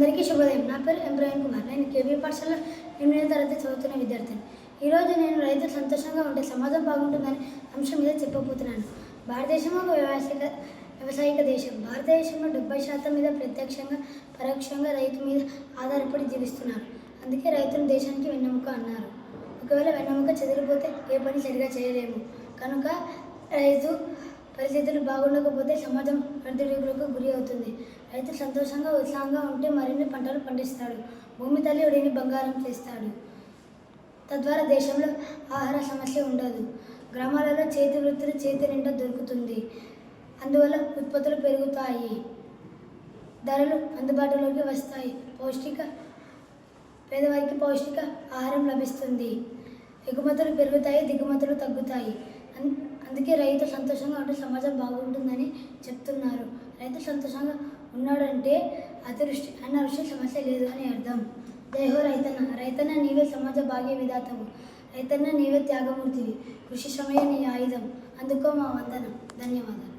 అందరికీ శుభోదయం. నా పేరు ఎం ప్రవీణ్ కుమార్. నేను కేబీ పాఠశాల 8వ తరగతి చదువుతున్న విద్యార్థిని. ఈరోజు నేను రైతులు సంతోషంగా ఉంటే సమాజం బాగుంటుందనే అంశం మీద చెప్పబోతున్నాను. భారతదేశం ఒక వ్యవసాయిక దేశం. భారతదేశంలో 70% మీద ప్రత్యక్షంగా పరోక్షంగా రైతు మీద ఆధారపడి జీవిస్తున్నారు. అందుకే రైతులు దేశానికి వెన్నెముక అన్నారు. ఒకవేళ వెన్నెముక చెదిరిపోతే ఏ పని సరిగా చేయలేము. కనుక రైతు పరిస్థితులు బాగుండకపోతే సమాజం ఒడిదుడుకులకు గురి అవుతుంది. రైతు సంతోషంగా ఉత్సాహంగా ఉంటే మరిన్ని పంటలు పండిస్తాడు. భూమి తల్లి ఒడిని బంగారం చేస్తాడు. తద్వారా దేశంలో ఆహార సమస్య ఉండదు. గ్రామాలలో చేతి వృత్తులు చేతి నిండా దొరుకుతుంది. అందువల్ల ఉత్పత్తులు పెరుగుతాయి, ధరలు అందుబాటులోకి వస్తాయి, పేదవారికి పౌష్టిక ఆహారం లభిస్తుంది, ఎగుమతులు పెరుగుతాయి, దిగుమతులు తగ్గుతాయి. అందుకే రైతు సంతోషంగా ఉంటే సమాజం బాగుంటుందని చెప్తున్నారు. రైతు సంతోషంగా ఉన్నాడంటే అనావృష్టి సమస్య లేదు అని అర్థం. జై హో రైతన్న. రైతన్న నీవే సమాజ భాగ్య విధాతము. రైతన్న నీవే త్యాగమూర్తివి. కృషి శ్రమయే నీ ఆయుధం. అందుకో మా వందనం. ధన్యవాదాలు.